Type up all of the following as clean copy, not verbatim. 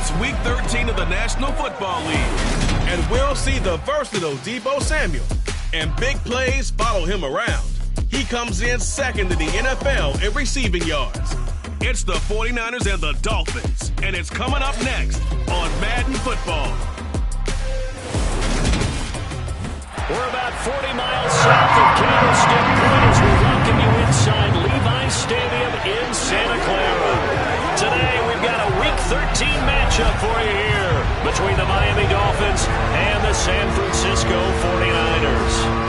It's Week 13 of the National Football League, and we'll see the versatile Deebo Samuel, and big plays follow him around. He comes in second in the NFL in receiving yards. It's the 49ers and the Dolphins, and it's coming up next on Madden Football. We're about 40 miles south of Candlestick Point as we welcome you inside Levi's Stadium in Santa Clara. Today we've got a Week 13 matchup for you here between the Miami Dolphins and the San Francisco 49ers.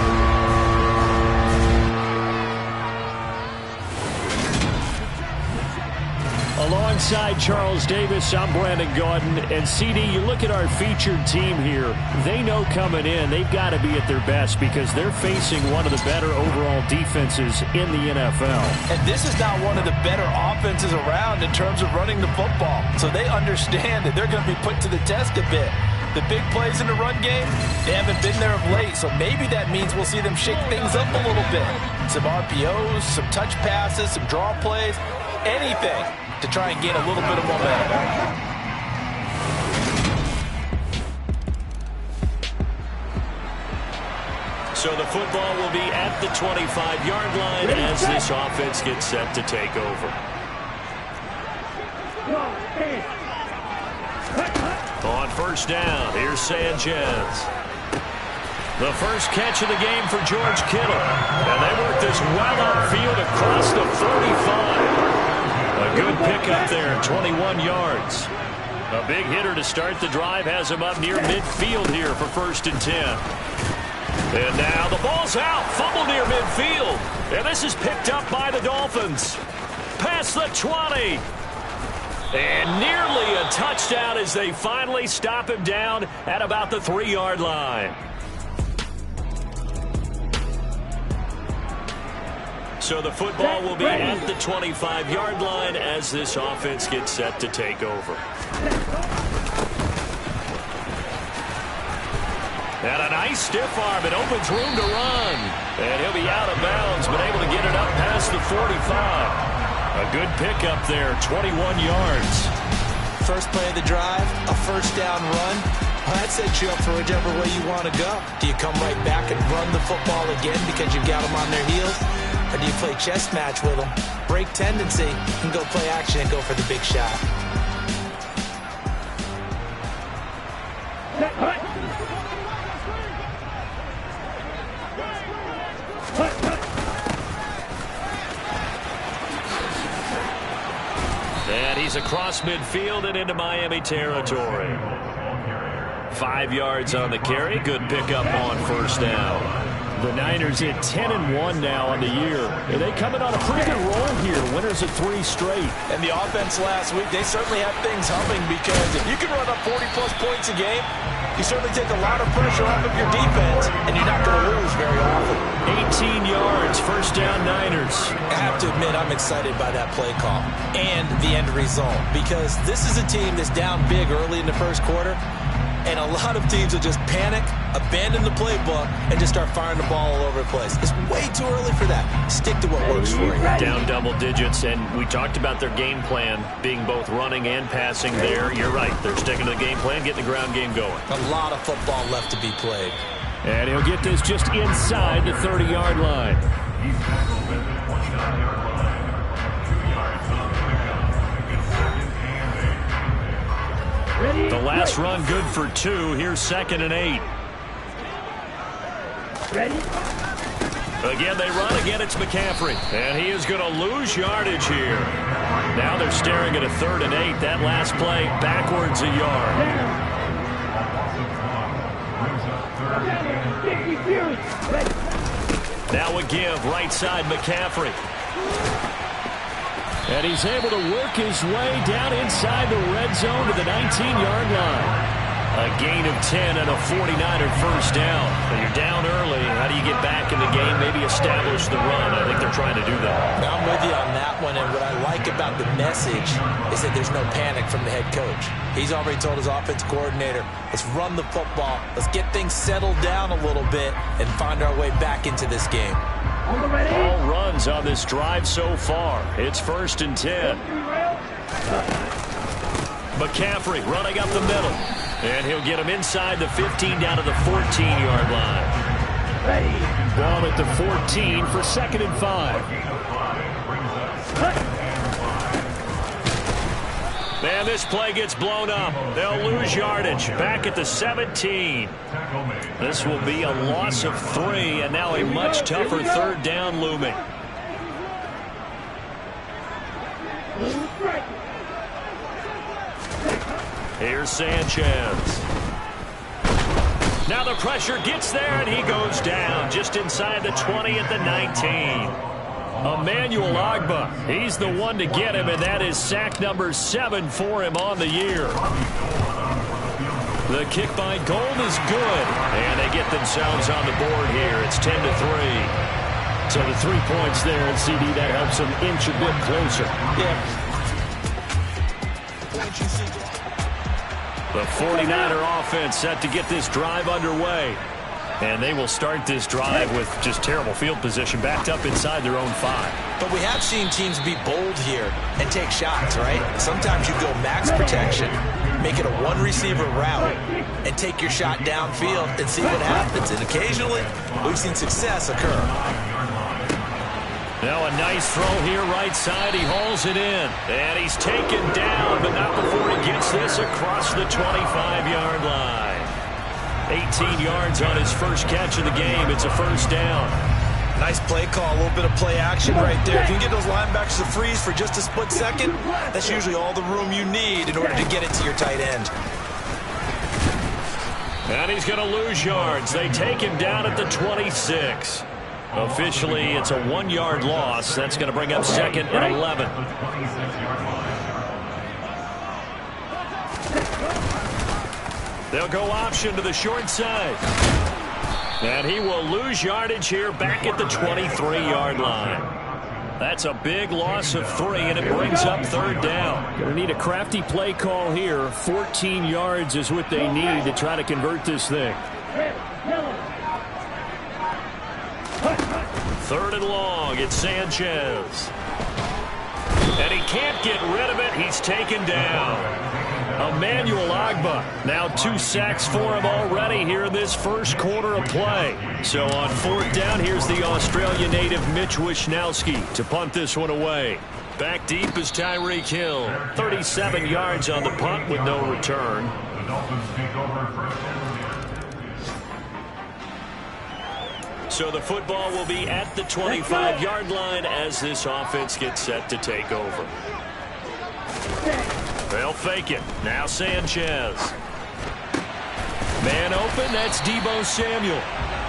Alongside Charles Davis, I'm Brandon Gaudin. And CD, you look at our featured team here. They know coming in they've got to be at their best because they're facing one of the better overall defenses in the NFL. And this is not one of the better offenses around in terms of running the football. So they understand that they're going to be put to the test a bit. The big plays in the run game, they haven't been there of late. So maybe that means we'll see them shake things up a little bit. Some RPOs, some touch passes, some draw plays, anything to try and gain a little bit of momentum. So the football will be at the 25-yard line as this offense gets set to take over. On first down, here's Sanchez. The first catch of the game for George Kittle. And they work this well upfield across the 45. A good pickup there, 21 yards. A big hitter to start the drive has him up near midfield here for 1st and 10. And now the ball's out, fumble near midfield. And this is picked up by the Dolphins. Past the 20. And nearly a touchdown as they finally stop him down at about the 3-yard line. So the football will be at the 25-yard line as this offense gets set to take over. And a nice stiff arm. It opens room to run. And he'll be out of bounds, but able to get it up past the 45. A good pickup there, 21 yards. First play of the drive, a first down run. Well, that sets you up for whichever way you want to go. Do you come right back and run the football again because you've got them on their heels? Or do you play chess match with them, break tendency, and go play action and go for the big shot? And he's across midfield and into Miami territory. 5 yards on the carry. Good pickup on first down. The Niners at 10-1 now on the year. And they coming on a pretty good roll here. Winners of 3 straight. And the offense last week, they certainly have things humming because if you can run up 40-plus points a game, you certainly take a lot of pressure off of your defense, and you're not going to lose very often. 18 yards, first down Niners. I have to admit, I'm excited by that play call and the end result because this is a team that's down big early in the first quarter. And a lot of teams will just panic, abandon the playbook, and just start firing the ball all over the place. It's way too early for that. Stick to what works for you. Down double digits, and we talked about their game plan being both running and passing there. You're right. They're sticking to the game plan, getting the ground game going. A lot of football left to be played. And he'll get this just inside the 30-yard line. The last run good for 2. Here's 2nd and 8. Again, they run. Again, it's McCaffrey. And he is going to lose yardage here. Now they're staring at a 3rd and 8. That last play backwards a yard. Now a give, right side McCaffrey. And he's able to work his way down inside the red zone to the 19-yard line. A gain of 10 and a 49er first down. When you're down early, how do you get back in the game? Maybe establish the run. I think they're trying to do that. Now I'm with you on that one, and what I like about the message is that there's no panic from the head coach. He's already told his offense coordinator, let's run the football, let's get things settled down a little bit, and find our way back into this game. All runs on this drive so far. It's 1st and 10. McCaffrey running up the middle. And he'll get him inside the 15 down to the 14-yard line. Ball at the 14 for 2nd and 5. Man, this play gets blown up. They'll lose yardage. Back at the 17. This will be a loss of 3, and now a much tougher 3rd down looming. Here's Sanchez. Now the pressure gets there, and he goes down just inside the 20 at the 19. Emmanuel Ogbah, he's the one to get him, and that is sack number 7 for him on the year. The kick by Gold is good, and they get themselves on the board here. It's 10-3. So the 3 points there, and CD, that helps them inch a bit closer. Yeah. The 49er offense set to get this drive underway. And they will start this drive with just terrible field position, backed up inside their own 5. But we have seen teams be bold here and take shots, right? Sometimes you go max protection, make it a one-receiver route, and take your shot downfield and see what happens. And occasionally, we've seen success occur. Now a nice throw here right side. He hauls it in. And he's taken down, but not before he gets this across the 25-yard line. 18 yards on his first catch of the game. It's a 1st down. Nice play call, a little bit of play action right there. If you can get those linebackers to freeze for just a split second, that's usually all the room you need in order to get it to your tight end. And he's going to lose yards. They take him down at the 26. Officially, it's a 1-yard loss. That's going to bring up 2nd and 11. They'll go option to the short side. And he will lose yardage here back at the 23-yard line. That's a big loss of 3, and it brings up 3rd down. Going to need a crafty play call here. 14 yards is what they need to try to convert this thing. 3rd and long. It's Sanchez. And he can't get rid of it. He's taken down. Emmanuel Ogbah, now 2 sacks for him already here in this first quarter of play. So on 4th down, here's the Australian native Mitch Wishnowsky to punt this one away. Back deep is Tyreek Hill. 37 yards on the punt with no return. The Dolphins take over first down. So the football will be at the 25-yard line as this offense gets set to take over. They'll fake it. Now Sanchez. Man open, that's Deebo Samuel.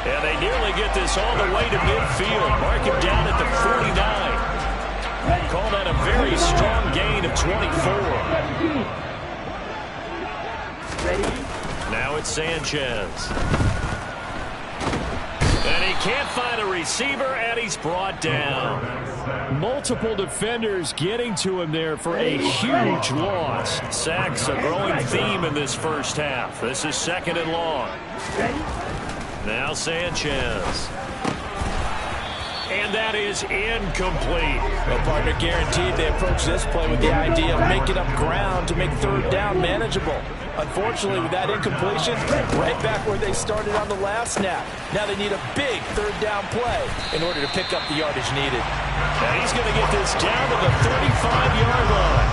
And they nearly get this all the way to midfield. Mark him down at the 49. Call that a very strong gain of 24. Now it's Sanchez. And he can't find a receiver, and he's brought down. Multiple defenders getting to him there for a huge loss. Sacks a growing theme in this first half. This is 2nd and long. Now Sanchez. And that is incomplete. Well, partner, guaranteed they approach this play with the idea of making up ground to make 3rd down manageable. Unfortunately, with that incompletion, right back where they started on the last snap. Now they need a big 3rd down play in order to pick up the yardage needed. And he's going to get this down to the 35-yard line.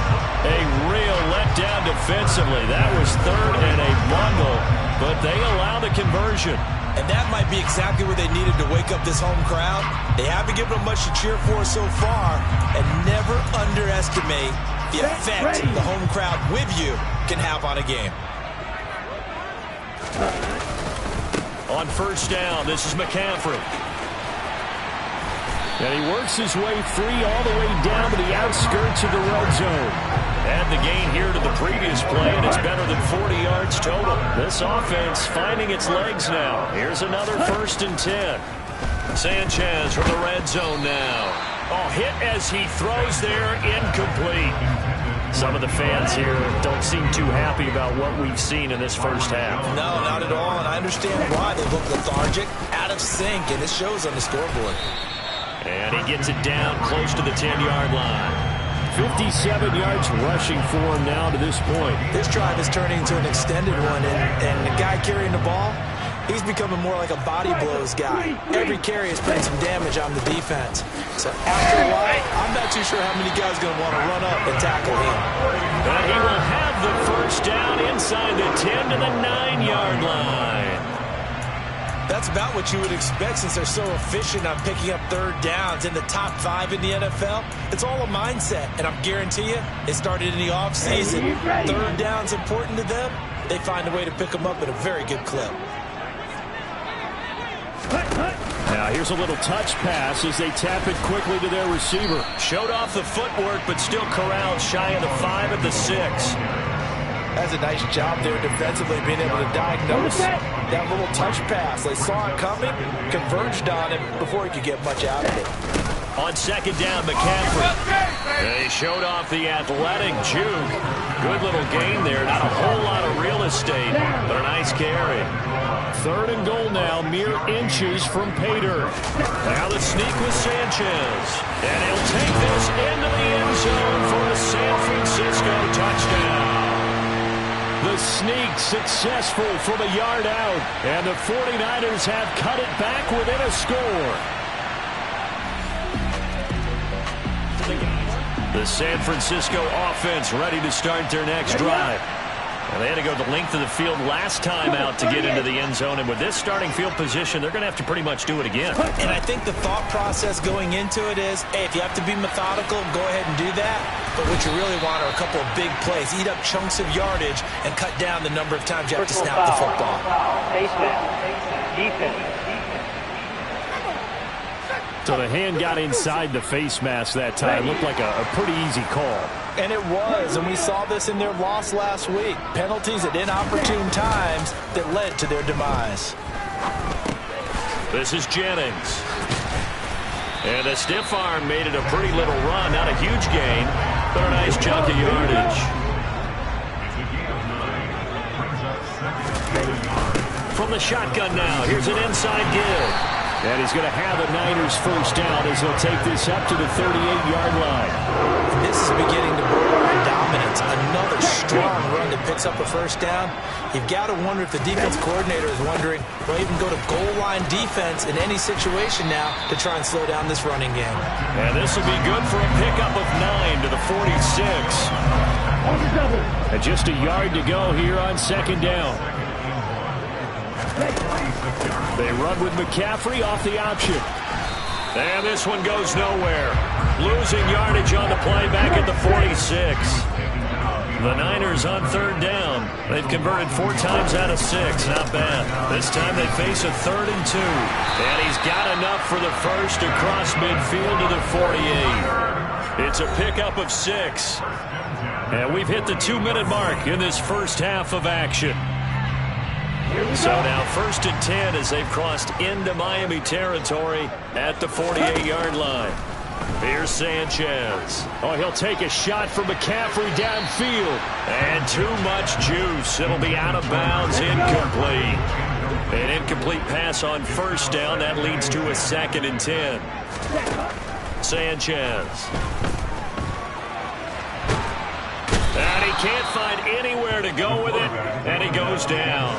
A real letdown defensively. That was 3rd and a bundle, but they allow the conversion. And that might be exactly what they needed to wake up this home crowd. They haven't given them much to cheer for so far, and never underestimate the effect the home crowd with you can have on a game. On 1st down, this is McCaffrey. And he works his way free all the way down to the outskirts of the red zone. Add the gain here to the previous play, and it's better than 40 yards total. This offense finding its legs now. Here's another 1st and 10. Sanchez from the red zone now. Oh, hit as he throws there, incomplete. Some of the fans here don't seem too happy about what we've seen in this first half. No, not at all, and I understand why. They look lethargic, out of sync, and it shows on the scoreboard. And he gets it down close to the 10-yard line. 57 yards rushing for him now to this point. This drive is turning into an extended one, and the guy carrying the ball, he's becoming more like a body blows guy. Every carry is putting some damage on the defense. So after a while, I'm not too sure how many guys are going to want to run up and tackle him. But he will have the first down inside the 10 to the 9-yard line. That's about what you would expect since they're so efficient on picking up third downs in the top 5 in the NFL. It's all a mindset, and I'm guarantee you, it started in the offseason. Third down's important to them. They find a way to pick them up at a very good clip. Now here's a little touch pass as they tap it quickly to their receiver. Showed off the footwork, but still corralled shy of the 5 at the 6. That's a nice job there defensively, being able to diagnose that little touch pass. They saw it coming, converged on it before he could get much out of it. On second down, McCaffrey. They showed off the athletic juke. Good little gain there. Not a whole lot of real estate, but a nice carry. Third and goal now, mere inches from Pater. Now the sneak with Sanchez. And he'll take this into the end zone for a San Francisco touchdown. The sneak successful from a yard out. And the 49ers have cut it back within a score. The San Francisco offense ready to start their next drive. And they had to go the length of the field last time out to get into the end zone. And with this starting field position, they're going to have to pretty much do it again. And I think the thought process going into it is, hey, if you have to be methodical, go ahead and do that. But what you really want are a couple of big plays. Eat up chunks of yardage and cut down the number of times you have to snap the football. So the hand got inside the face mask that time. Looked like a pretty easy call. And it was, and we saw this in their loss last week. Penalties at inopportune times that led to their demise. This is Jennings. And a stiff arm made it a pretty little run. Not a huge gain, but a nice chunk of yardage. From the shotgun now, here's an inside give. And he's going to have the Niners first down as he'll take this up to the 38-yard line. This is beginning to borderline dominance. Another strong run that picks up a first down. You've got to wonder if the defense coordinator is wondering, will even go to goal line defense in any situation now to try and slow down this running game. And this will be good for a pickup of 9 to the 46. And just a yard to go here on second down. They run with McCaffrey off the option. And this one goes nowhere. Losing yardage on the play back at the 46. The Niners on third down. They've converted 4 times out of 6. Not bad. This time they face a 3rd and 2. And he's got enough for the first across midfield to the 48. It's a pickup of 6. And we've hit the 2-minute mark in this first half of action. So now 1st and 10 as they've crossed into Miami territory at the 48-yard line. Here's Sanchez. Oh, he'll take a shot from McCaffrey downfield. And too much juice. It'll be out of bounds, incomplete. An incomplete pass on first down. That leads to a 2nd and 10. Sanchez. And he can't find anywhere to go with it. And he goes down.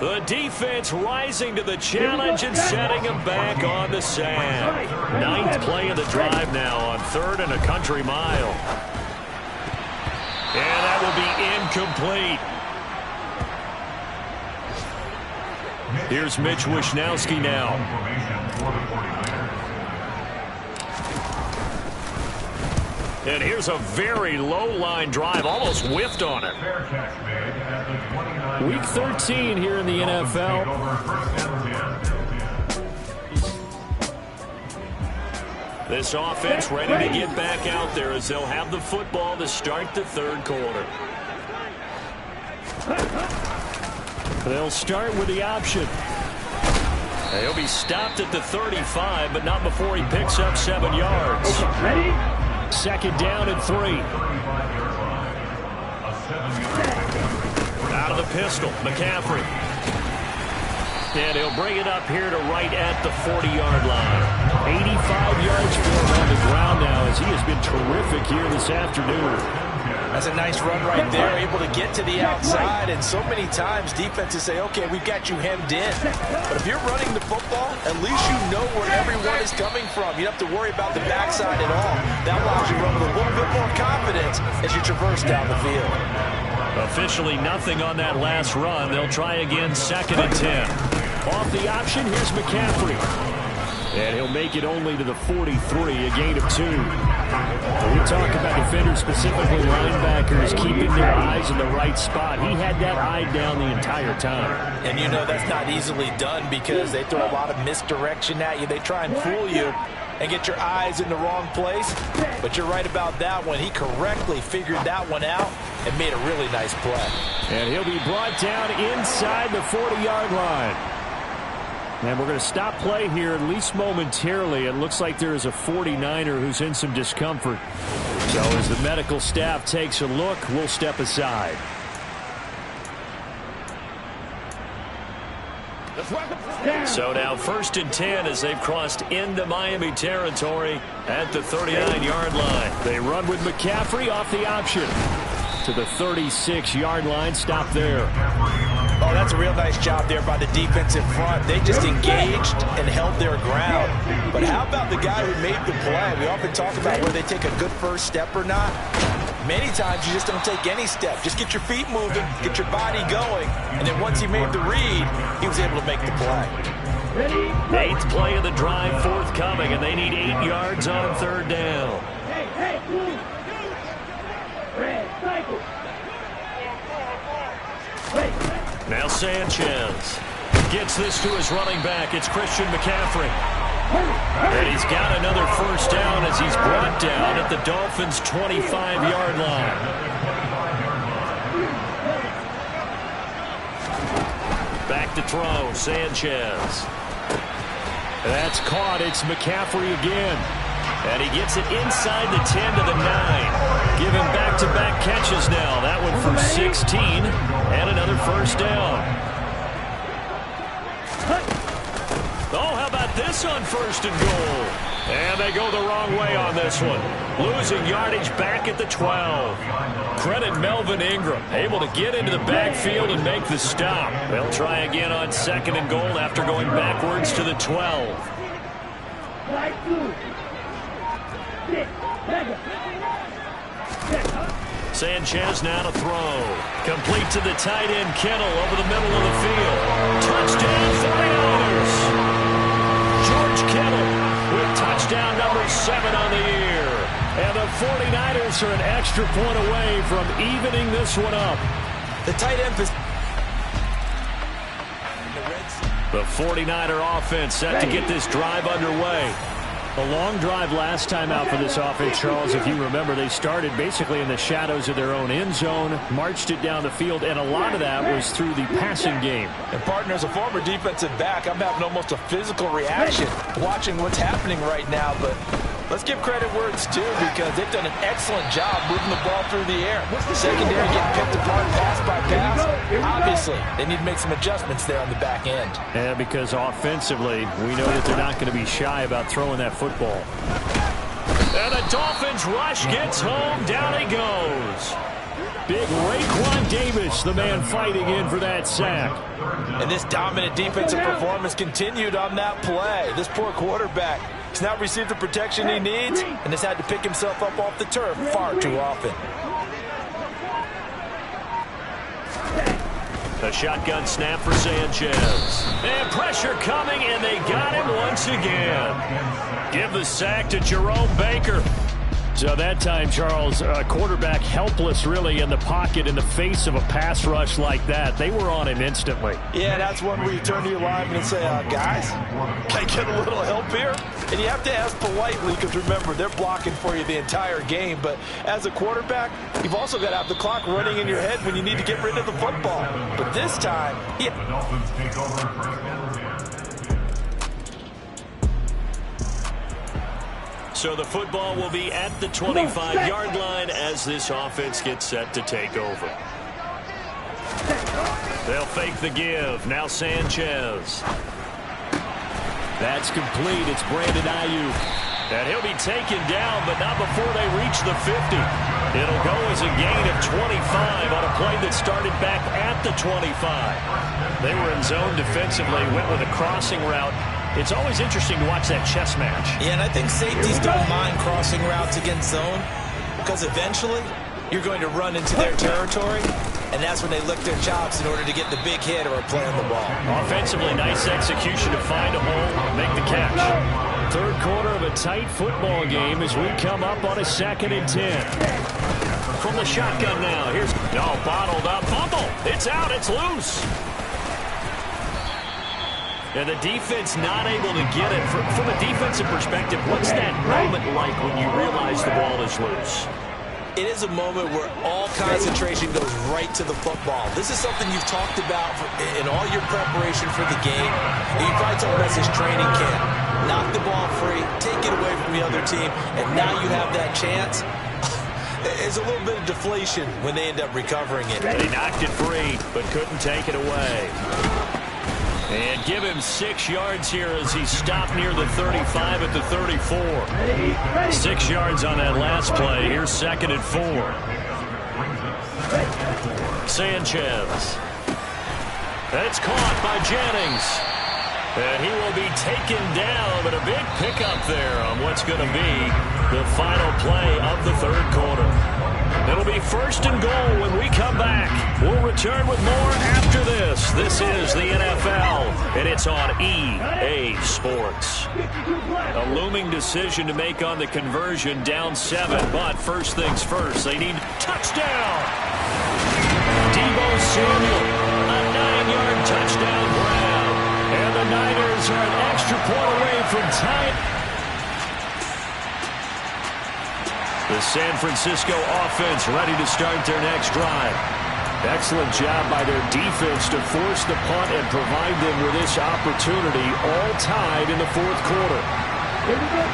The defense rising to the challenge and setting him back on the sack. 9th play of the drive now on 3rd and a country mile. And that will be incomplete. Here's Mitch Wishnowsky now. And here's a very low-line drive, almost whiffed on it. Week 13 here in the NFL. This offense ready to get back out there as they'll have the football to start the 3rd quarter. They'll start with the option. He'll be stopped at the 35, but not before he picks up 7 yards. Second down and 3. Out of the pistol, McCaffrey. And he'll bring it up here to right at the 40-yard line. 85 yards for him on the ground now as he has been terrific here this afternoon. That's a nice run right there, able to get to the outside, and so many times defenses say, okay, we've got you hemmed in. But if you're running the football, at least you know where everyone is coming from. You don't have to worry about the backside at all. That allows you to run with a little bit more confidence as you traverse down the field. Officially nothing on that last run. They'll try again, 2nd and 10. Off the option, here's McCaffrey. And he'll make it only to the 43, a gain of 2. We talk about defenders, specifically linebackers, keeping their eyes in the right spot. He had that eye down the entire time. And you know that's not easily done because they throw a lot of misdirection at you. They try and fool you and get your eyes in the wrong place. But you're right about that one. He correctly figured that one out and made a really nice play. And he'll be brought down inside the 40-yard line. And we're going to stop play here, at least momentarily. It looks like there is a 49er who's in some discomfort. So as the medical staff takes a look, we'll step aside. So now 1st and 10 as they've crossed into Miami territory at the 39-yard line. They run with McCaffrey off the option to the 36-yard line. Stop there. Oh, that's a real nice job there by the defensive front. They just engaged and held their ground. But how about the guy who made the play? We often talk about whether they take a good first step or not. Many times you just don't take any step. Just get your feet moving, get your body going, and then once he made the read, he was able to make the play. 8th play of the drive forthcoming, and they need 8 yards on 3rd down. Now Sanchez gets this to his running back. It's Christian McCaffrey. And he's got another first down as he's brought down at the Dolphins' 25-yard line. Back to throw, Sanchez. That's caught. It's McCaffrey again. And he gets it inside the 10 to the 9. Give him back-to-back catches now. That one for 16 and another first down. Oh, how about this on 1st and goal? And they go the wrong way on this one. Losing yardage back at the 12. Credit Melvin Ingram, able to get into the backfield and make the stop. They'll try again on 2nd and goal after going backwards to the 12. Sanchez now to throw. Complete to the tight end, Kittle, over the middle of the field. Touchdown, 49ers! George Kittle with touchdown number 7 on the year. And the 49ers are an extra point away from evening this one up. The tight end position. The 49er offense set to get this drive underway. A long drive last time out for this offense, Charles. If you remember, they started basically in the shadows of their own end zone, marched it down the field, and a lot of that was through the passing game. And partner, as a former defensive back, I'm having almost a physical reaction watching what's happening right now. But let's give credit where it's due because they've done an excellent job moving the ball through the air. The secondary getting picked apart pass by pass. Obviously, they need to make some adjustments there on the back end. Yeah, because offensively, we know that they're not going to be shy about throwing that football. And the Dolphins rush gets home. Down he goes. Big Raekwon Davis, the man fighting in for that sack. And this dominant defensive performance continued on that play. This poor quarterback has not received the protection he needs and has had to pick himself up off the turf far too often. A shotgun snap for Sanchez. And pressure coming, and they got him once again. Give the sack to Jerome Baker. So that time, Charles, a quarterback helpless really in the pocket in the face of a pass rush like that. They were on him instantly. Yeah, that's one where you turn to your lineman and say, guys, can I get a little help here? And you have to ask politely because, remember, they're blocking for you the entire game. But as a quarterback, you've also got to have the clock running in your head when you need to get rid of the football. But this time, The Dolphins take over first and 10. So the football will be at the 25-yard line as this offense gets set to take over. They'll fake the give. Now Sanchez. That's complete. It's Brandon Ayuk. And he'll be taken down, but not before they reach the 50. It'll go as a gain of 25 on a play that started back at the 25. They were in zone defensively, went with a crossing route. It's always interesting to watch that chess match. Yeah, and I think safeties don't mind crossing routes against zone because eventually you're going to run into their territory, and that's when they lick their chops in order to get the big hit or a play on the ball. Offensively, nice execution to find a hole, make the catch. Third quarter of a tight football game as we come up on a 2nd and 10. From the shotgun now, here's bottled up, fumble. It's out, it's loose. And the defense not able to get it. From a defensive perspective, what's that moment like when you realize the ball is loose? It is a moment where all concentration goes right to the football. This is something you've talked about in all your preparation for the game. You probably talked about this training camp. Knock the ball free, take it away from the other team, and now you have that chance. It's a little bit of deflation when they end up recovering it. They knocked it free, but couldn't take it away. And give him 6 yards here as he stopped near the 35 at the 34. 6 yards on that last play. Here's 2nd and 4. Sanchez. That's caught by Jennings. And he will be taken down, but a big pickup there on what's going to be the final play of the third quarter. It'll be 1st and goal when we come back. We'll return with more after this. This is the NFL, and it's on EA Sports. A looming decision to make on the conversion, down 7, but first things first, they need touchdown. Deebo Samuel, a 9-yard touchdown grab. And the Niners are an extra point away from tying. The San Francisco offense ready to start their next drive. Excellent job by their defense to force the punt and provide them with this opportunity, all tied in the 4th quarter. Here we go,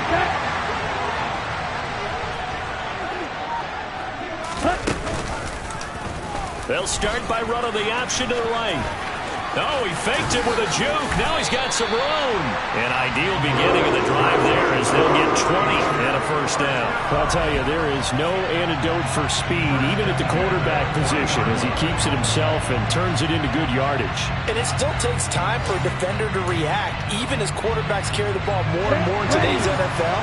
They'll start by running the option to the right. Oh, he faked it with a juke. Now he's got some room. An ideal beginning of the drive there as they'll get 20 and a first down. I'll tell you, there is no antidote for speed, even at the quarterback position, as he keeps it himself and turns it into good yardage. And it still takes time for a defender to react, even as quarterbacks carry the ball more and more in today's NFL.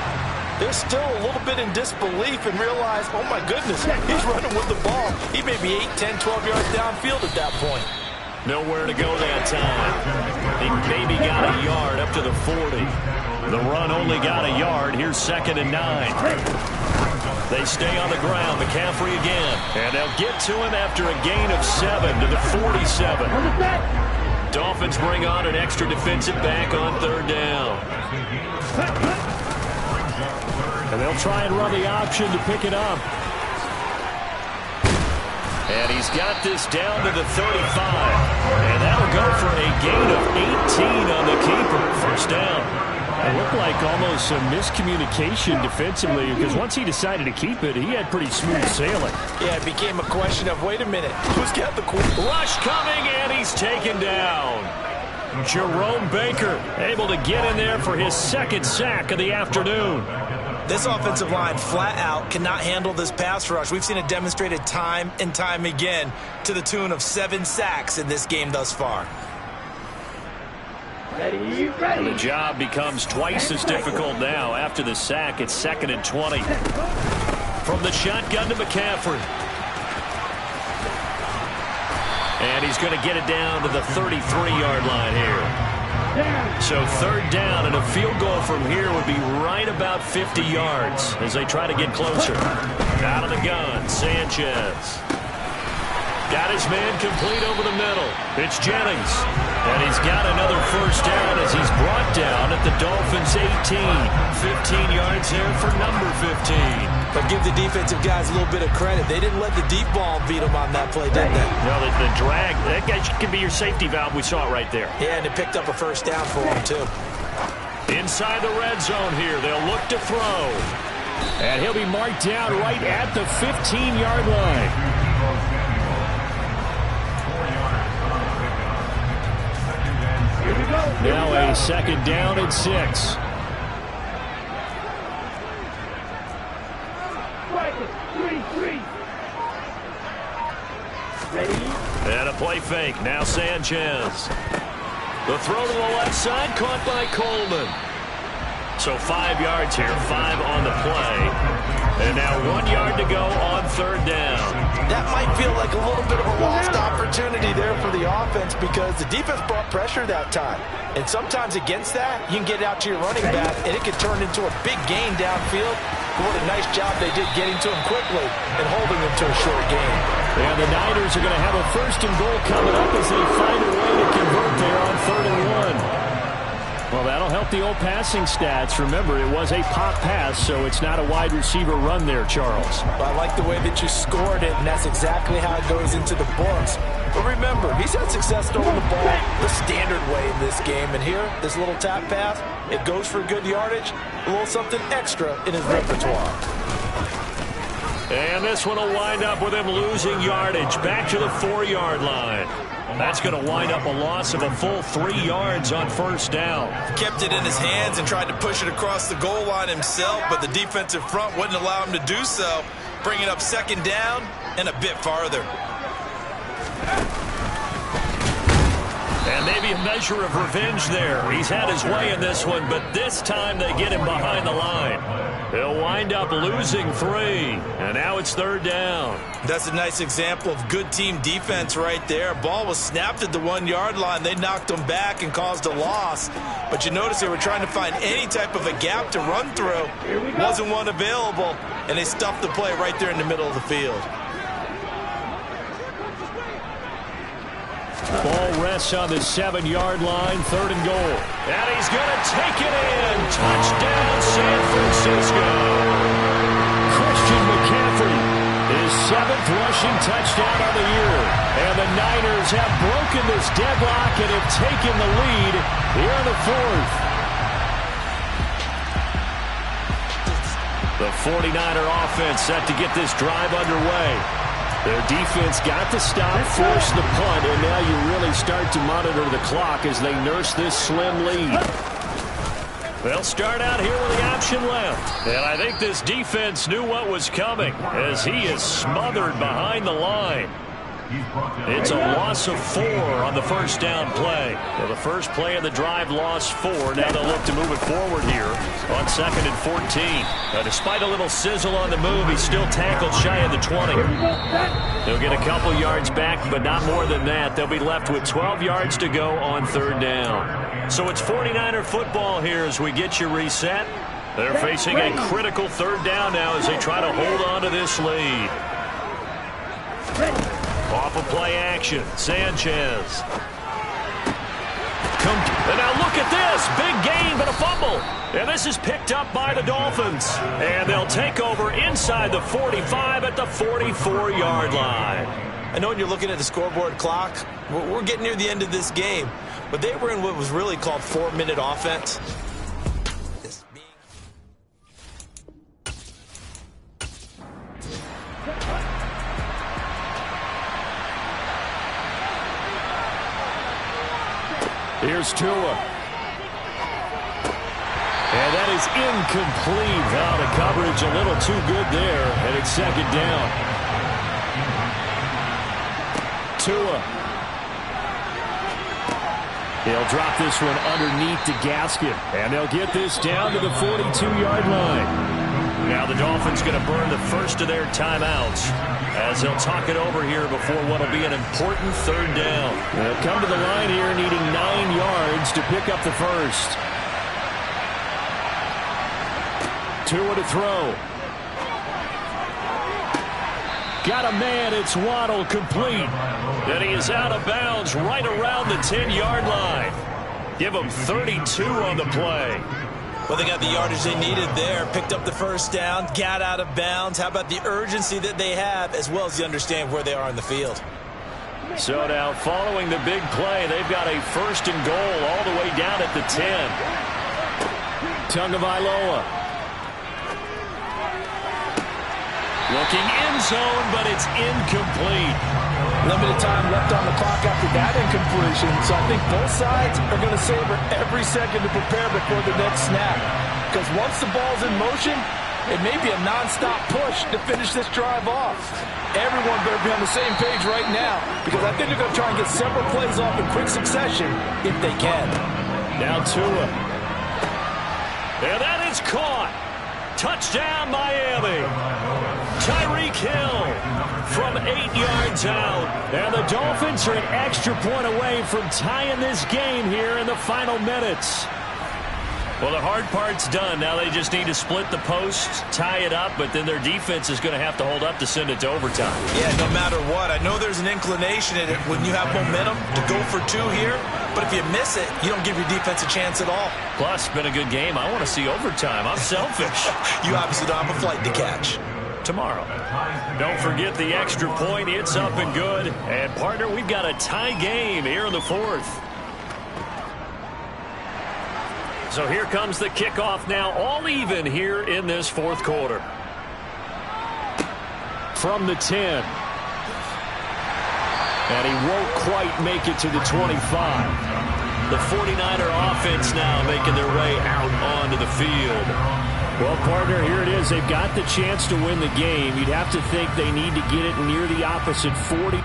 They're still a little bit in disbelief and realize, oh my goodness, he's running with the ball. He may be 8, 10, 12 yards downfield at that point. Nowhere to go that time. He maybe got a yard up to the 40. The run only got a yard. Here's 2nd and 9. They stay on the ground. McCaffrey again. And they'll get to him after a gain of 7 to the 47. Dolphins bring on an extra defensive back on 3rd down. And they'll try and run the option to pick it up. And he's got this down to the 35. And that'll go for a gain of 18 on the keeper. First down. It looked like almost some miscommunication defensively because once he decided to keep it, he had pretty smooth sailing. Yeah, it became a question of, wait a minute, who's got the rush coming, and he's taken down. Jerome Baker able to get in there for his 2nd sack of the afternoon. This offensive line flat out cannot handle this pass rush. We've seen it demonstrated time and time again to the tune of 7 sacks in this game thus far. Ready. And the job becomes twice as difficult now. After the sack, it's 2nd and 20. From the shotgun to McCaffrey. And he's going to get it down to the 33-yard line here. So 3rd down, and a field goal from here would be right about 50 yards as they try to get closer. Out of the gun, Sanchez. Got his man complete over the middle. It's Jennings. And he's got another first down as he's brought down at the Dolphins' 18. 15 yards there for number 15. But give the defensive guys a little bit of credit. They didn't let the deep ball beat them on that play, did they? No, the drag, that guy could be your safety valve. We saw it right there. Yeah, and it picked up a first down for him, too. Inside the red zone here. They'll look to throw. And he'll be marked down right at the 15-yard line. Now a 2nd down and 6. And a play fake. Now Sanchez. The throw to the left side, caught by Coleman. So 5 yards here, 5 on the play. And now 1 yard to go on third down. That might feel like a little bit of a lost opportunity there for the offense because the defense brought pressure that time. And sometimes against that, you can get out to your running back, and it can turn into a big gain downfield. But what a nice job they did getting to him quickly and holding him to a short gain. And the Niners are going to have a 1st and goal coming up as they find a way to convert there on 3rd and 1. Well, that'll help the old passing stats. Remember, it was a pop pass, so it's not a wide receiver run there, Charles. I like the way that you scored it, and that's exactly how it goes into the books. But remember, he's had success throwing the ball the standard way in this game. And here, this little tap pass, it goes for good yardage, a little something extra in his repertoire. And this one will wind up with him losing yardage back to the 4-yard line. That's going to wind up a loss of a full 3 yards on 1st down. Kept it in his hands and tried to push it across the goal line himself, but the defensive front wouldn't allow him to do so. Bringing up 2nd down and a bit farther. And maybe a measure of revenge there. He's had his way in this one, but this time they get him behind the line. He'll wind up losing 3, and now it's 3rd down. That's a nice example of good team defense right there. Ball was snapped at the 1-yard line. They knocked him back and caused a loss. But you notice they were trying to find any type of a gap to run through. Wasn't one available, and they stuffed the play right there in the middle of the field. Ball rests on the 7-yard line, 3rd and goal. And he's going to take it in. Touchdown, San Francisco. Christian McCaffrey, his 7th rushing touchdown of the year. And the Niners have broken this deadlock and have taken the lead here in the 4th. The 49er offense set to get this drive underway. Their defense got the stop, forced the punt, and now you really start to monitor the clock as they nurse this slim lead. They'll start out here with the option left. And I think this defense knew what was coming as he is smothered behind the line. It's a loss of 4 on the 1st down play. Well, the first play of the drive lost 4. Now they'll look to move it forward here on 2nd and 14. Despite a little sizzle on the move, he's still tackled shy of the 20. They'll get a couple yards back, but not more than that. They'll be left with 12 yards to go on 3rd down. So it's 49er football here as we get you reset. They're facing a critical 3rd down now as they try to hold on to this lead. Off of play action, Sanchez. And now look at this. Big gain, but a fumble. And this is picked up by the Dolphins. And they'll take over inside the 45 at the 44-yard line. I know when you're looking at the scoreboard clock, we're getting near the end of this game. But they were in what was really called 4-minute offense. Here's Tua. And that is incomplete. Out of coverage, a little too good there. And it's 2nd down. Tua. He'll drop this one underneath the gasket. And they'll get this down to the 42-yard line. Now the Dolphins going to burn the first of their timeouts as they'll talk it over here before what will be an important 3rd down. They'll come to the line here needing 9 yards to pick up the first. Tua to throw. Got a man, it's Waddle, complete. And he is out of bounds right around the 10-yard line. Give him 32 on the play. Well, they got the yardage they needed there, picked up the 1st down, got out of bounds. How about the urgency that they have, as well as the understand where they are in the field? So now, following the big play, they've got a 1st and goal all the way down at the 10. Tagovailoa. Looking end zone, but it's incomplete. Limited time left on the clock after that incompletion, so I think both sides are going to savor every second to prepare before the next snap. Because once the ball's in motion, It may be a nonstop push to finish this drive off. Everyone better be on the same page right now because I think they're going to try and get several plays off in quick succession if they can. Now Tua. And that is caught. Touchdown, Miami. Tyreek Hill from 8 yards out. And the Dolphins are an extra point away from tying this game here in the final minutes. Well, the hard part's done. Now they just need to split the post, tie it up, but then their defense is going to have to hold up to send it to overtime. Yeah, no matter what. I know there's an inclination in it when you have momentum to go for two here, but if you miss it, you don't give your defense a chance at all. Plus, been a good game. I want to see overtime. I'm selfish. You obviously don't have a flight to catch. Tomorrow. Don't forget the extra point. It's up and good. And, partner, we've got a tie game here in the fourth. So here comes the kickoff now, all even here in this fourth quarter. From the 10. And he won't quite make it to the 25. The 49er offense now making their way out onto the field. Well, partner, here it is. They've got the chance to win the game. You'd have to think they need to get it near the opposite 40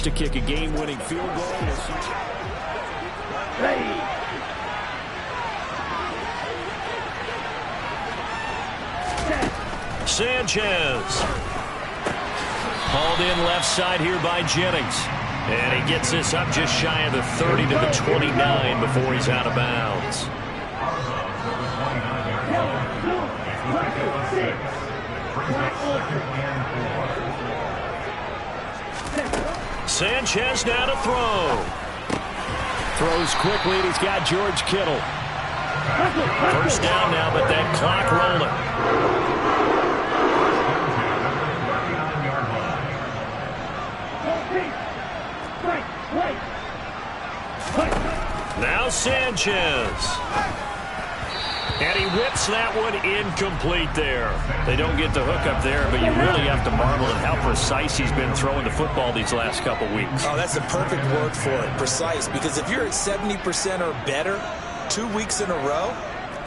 to kick a game-winning field goal. Hey. Sanchez. Hauled in left side here by Jennings. And he gets this up just shy of the 30 to the 29 before he's out of bounds. Sanchez now to throw. Throws quickly, and he's got George Kittle. First down now, but that clock rolling. Now Sanchez. And he whips that one incomplete there. They don't get the hook up there, but you really have to marvel at how precise he's been throwing the football these last couple weeks. Oh, that's a perfect word for it, precise, because if you're at 70% or better 2 weeks in a row,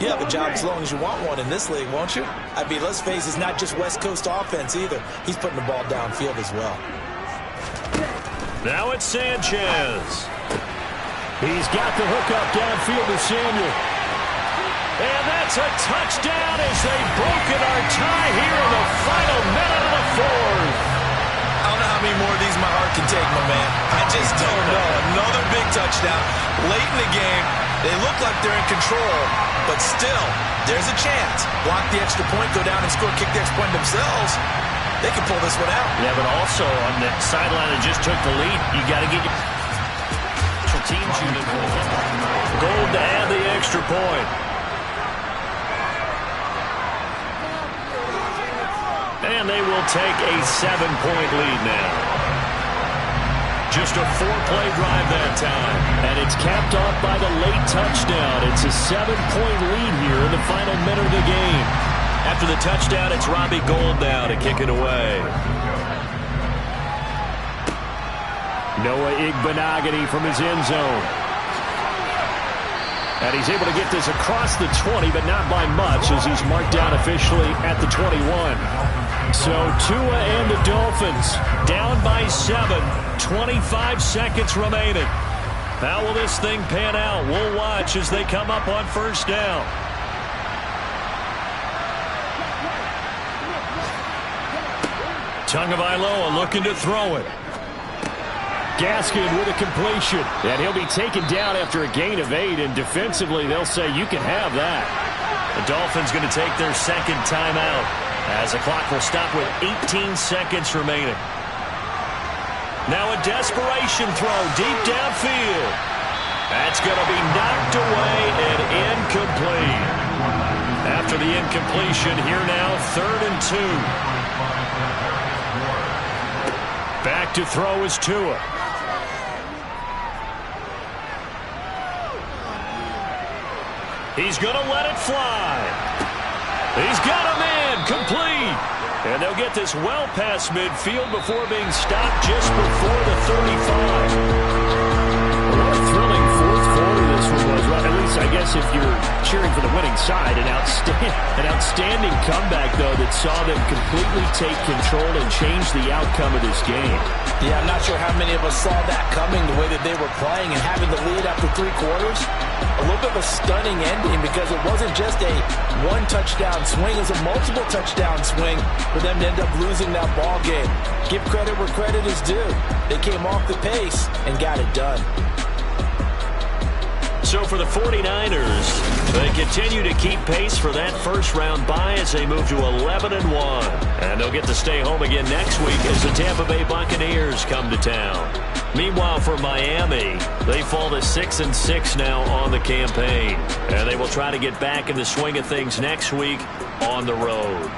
you have a job as long as you want one in this league, won't you? I mean, let's face it, it's not just West Coast offense either. He's putting the ball downfield as well. Now it's Sanchez. He's got the hook up downfield to Samuel. And that's a touchdown as they've broken our tie here in the final minute of the fourth. I don't know how many more of these my heart can take, my man. I just don't know. Another big touchdown. Late in the game, they look like they're in control, but still, there's a chance. Block the extra point, go down and score, kick the extra point themselves. They can pull this one out. Yeah, but also on the sideline that just took the lead, you got to get your teams unit gold to add the extra point. And they will take a 7-point lead now. Just a 4-play drive that time. And it's capped off by the late touchdown. It's a 7-point lead here in the final minute of the game. After the touchdown, it's Robbie Gould now to kick it away. Noah Igbenogany from his end zone. And he's able to get this across the 20, but not by much as he's marked down officially at the 21. So Tua and the Dolphins down by 7, 25 seconds remaining. How will this thing pan out? We'll watch as they come up on first down. Tagovailoa looking to throw it. Gaskin with a completion. And he'll be taken down after a gain of 8. And defensively, they'll say you can have that. The Dolphins going to take their second timeout as the clock will stop with 18 seconds remaining. Now a desperation throw deep downfield. That's going to be knocked away and incomplete. After the incompletion, here now, 3rd and 2. Back to throw is Tua. He's going to let it fly. He's got him in, complete. And they'll get this well past midfield before being stopped just before the 35. What a thrilling fourth quarter this one was. Well, at least, I guess, if you're cheering for the winning side, an outstanding comeback, though, that saw them completely take control and change the outcome of this game. Yeah, I'm not sure how many of us saw that coming, the way that they were playing and having the lead after 3 quarters. A little bit of a stunning ending because it wasn't just a one-touchdown swing. It was a multiple touchdown swing for them to end up losing that ball game. Give credit where credit is due. They came off the pace and got it done. So for the 49ers, they continue to keep pace for that first-round bye as they move to 11-1. And they'll get to stay home again next week as the Tampa Bay Buccaneers come to town. Meanwhile, for Miami, they fall to 6-6 now on the campaign. And they will try to get back in the swing of things next week on the road.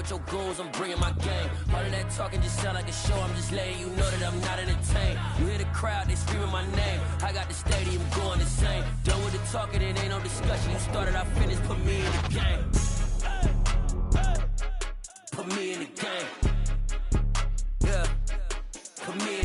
Your goals, I'm bringing my game. All of that talking just sound like a show. I'm just letting you know that I'm not entertained. You hear the crowd, they screaming my name. I got the stadium going insane. Done with the talking, it ain't no discussion. You started, I finished, put me in the game.